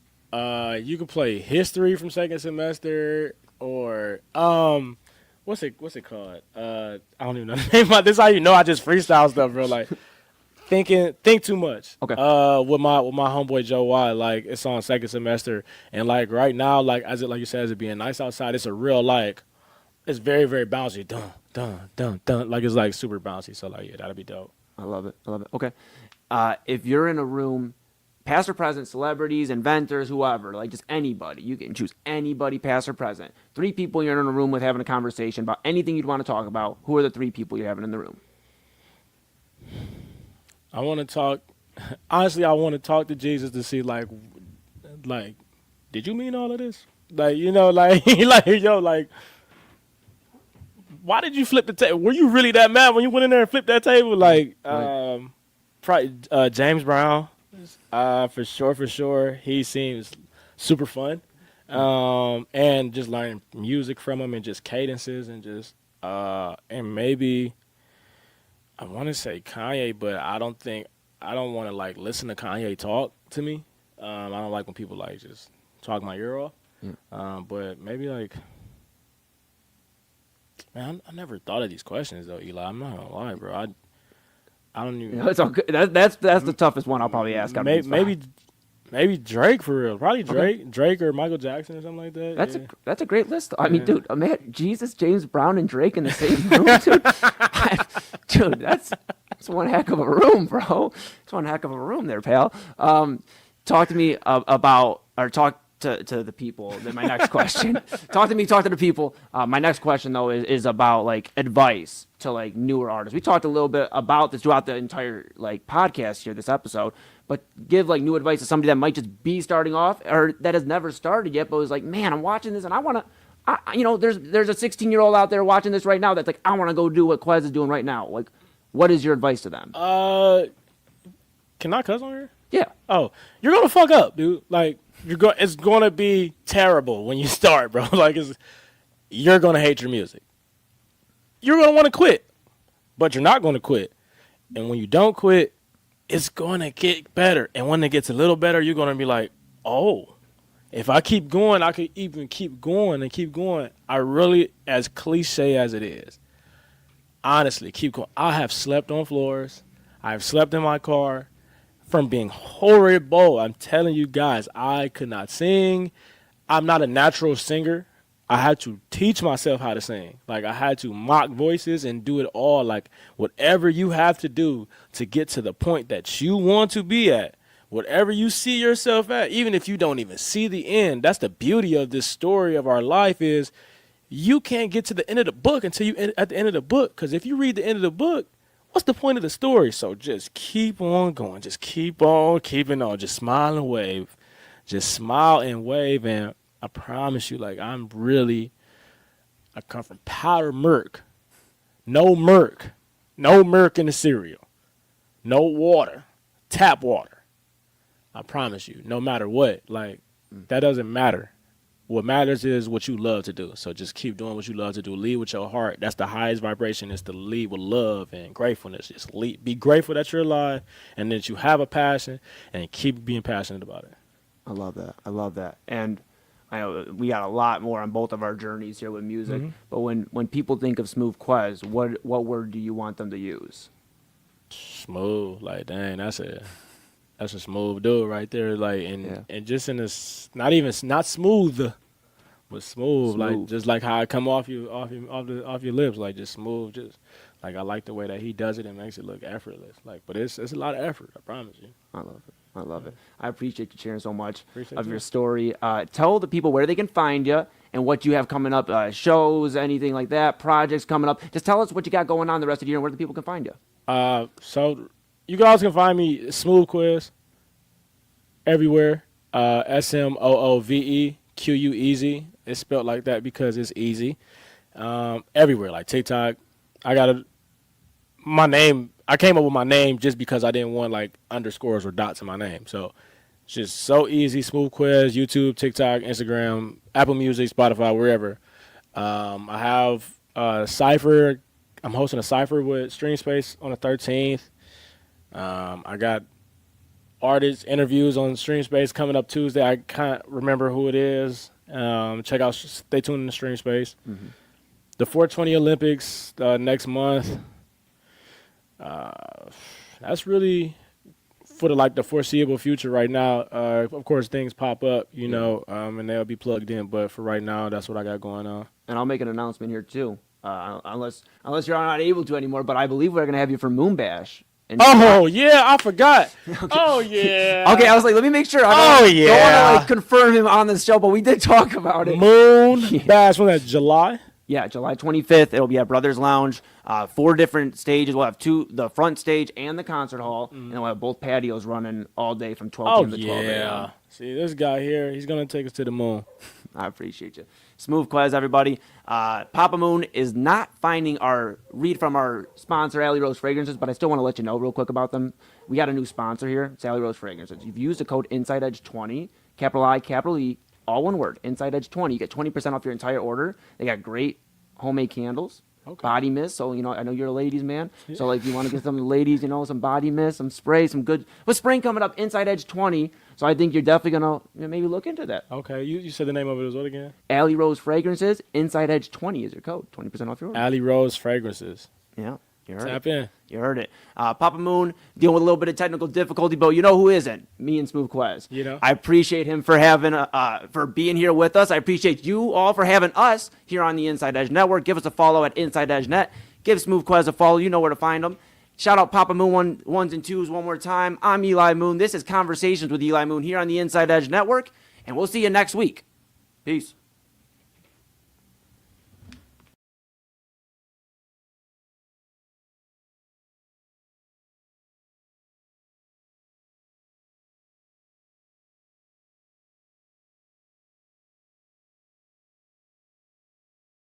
You could play History from Second Semester, or what's it called? I don't even know the name. This is how you know I just freestyle stuff, bro. Like think too much. Okay. With my homeboy Joe Watt, like it's on Second Semester, and like right now, like like you said, as it being nice outside, it's a real like, it's very very bouncy, dun dun dun dun, like it's like super bouncy. So like yeah, that'd be dope. I love it. Okay. If you're in a room. Past or present, celebrities, inventors, whoever, like just anybody. You can choose anybody, past or present. 3 people you're in a room with having a conversation about anything you'd want to talk about. Who are the 3 people you're having in the room? I want to talk. Honestly, I want to talk to Jesus to see, like, did you mean all of this? Like, you know, like, like, why did you flip the table? Were you really that mad when you went in there and flipped that table? Like, probably James Brown. For sure. He seems super fun. And just learning music from him and just cadences and just and maybe I want to say Kanye, but I don't want to like listen to Kanye talk to me. I don't like when people like just talk my ear off. But maybe like, man, I never thought of these questions though, Eli. I'm not gonna lie, bro. I don't even. It's all good. That's the toughest one I'll probably ask. Maybe Drake for real. Probably Drake or Michael Jackson or something like that. That's a great list. I mean, dude, man, Jesus, James Brown, and Drake in the same room, dude. Dude, that's one heck of a room, bro. It's one heck of a room there, pal. Talk to me about, or talk to the people. Then my next question. Talk to the people. My next question though is about like advice to like newer artists. We talked a little bit about this throughout the entire like podcast here, this episode. But give like new advice to somebody that might just be starting off or that has never started yet, but was like, man, I'm watching this and I want to, there's a 16-year-old out there watching this right now that's like, I want to go do what Quez is doing right now. Like, what is your advice to them? Can I cuss on here? Yeah. Oh, you're gonna fuck up, dude. Like it's gonna be terrible when you start, bro. Like you're gonna hate your music. You're gonna want to quit, but you're not gonna quit. And when you don't quit, it's going to get better. And when it gets a little better, you're going to be like, oh, if I keep going, I could even keep going and keep going. I really, as cliche as it is, honestly, keep going. I have slept on floors. I have slept in my car from being horrible. I'm telling you guys, I could not sing. I'm not a natural singer. I had to teach myself how to sing. Like I had to mock voices and do it all. Like whatever you have to do to get to the point that you want to be at, whatever you see yourself at, even if you don't even see the end. That's the beauty of this story of our life is you can't get to the end of the book until you at the end of the book. Because if you read the end of the book, what's the point of the story? So just keep on going. Just keep on keeping on. Just smile and wave. Just smile and wave. And I promise you, like, I come from powder milk. No milk. No milk in the cereal. No water. Tap water. I promise you, no matter what, like, that doesn't matter. What matters is what you love to do. So just keep doing what you love to do. Lead with your heart. That's the highest vibration, is to lead with love and gratefulness. Just be grateful that you're alive and that you have a passion, and keep being passionate about it. I love that. And I know we got a lot more on both of our journeys here with music, but when people think of SmooveQuez, what word do you want them to use? Smooth. Like, dang, that's a smooth dude right there. Like, and just in this, not smooth, but smooth. Like, just like how it come off your lips, like just smooth. Just like I like the way that he does it and makes it look effortless. Like, but it's a lot of effort. I promise you. I love it. I appreciate you sharing so much of your story. Tell the people where they can find you and what you have coming up, shows, anything like that, projects coming up. Just tell us what you got going on the rest of the year and where the people can find you. So you guys can find me SmooveQuez everywhere. SmooveQuez. It's spelled like that because it's easy. Everywhere, like TikTok. My name. I came up with my name just because I didn't want like underscores or dots in my name. So it's just so easy. SmooveQuez, YouTube, TikTok, Instagram, Apple Music, Spotify, wherever. I have a Cypher. I'm hosting a Cypher with Stream Space on the 13th. I got artist interviews on Stream Space coming up Tuesday. I can't remember who it is. Stay tuned in the Stream Space. The 420 Olympics next month. That's really for the foreseeable future right now. Of course, things pop up, and they'll be plugged in. But for right now, that's what I got going on. And I'll make an announcement here too, unless you're not able to anymore. But I believe we're gonna have you for Moon Bash. Yeah, I forgot. Okay. Oh yeah. Okay, I was like, let me make sure. Don't want to confirm him on this show, but we did talk about it. Moon Bash. When that July? Yeah, July 25th. It'll be at Brothers Lounge. 4 different stages. We'll have the front stage and the concert hall, and we'll have both patios running all day from 12 p.m. to 12 a.m. See, this guy here, he's going to take us to the moon. I appreciate you. SmooveQuez, everybody. Papa Moon is not finding our read from our sponsor, Alley Rose Fragrances, but I still want to let you know real quick about them. We got a new sponsor here. It's Alley Rose Fragrances. You've used the code InsideEdge20, capital I, capital E, all one word, Inside Edge 20. You get 20% off your entire order. They got great homemade candles. Okay. Body mist, so I know you're a ladies man. Yeah. So like you want to get some ladies, some body mist, some spray, some good. With spring coming up, Inside Edge 20. So I think you're definitely gonna maybe look into that. Okay, you said the name of it was what again? Alley Rose Fragrances. Inside Edge 20 is your code. 20% off your order. Alley Rose Fragrances. Yeah, you heard Tap it. in. You heard it. Papa Moon dealing with a little bit of technical difficulty, but you know who isn't? Me and SmooveQuez. I appreciate him for for being here with us. I appreciate you all for having us here on the Inside Edge Network. Give us a follow at Inside Edge Net. Give SmooveQuez a follow. You know where to find them. Shout out Papa Moon ones and twos one more time. I'm Eli Moon. This is Conversations with Eli Moon here on the Inside Edge Network, and we'll see you next week. Peace.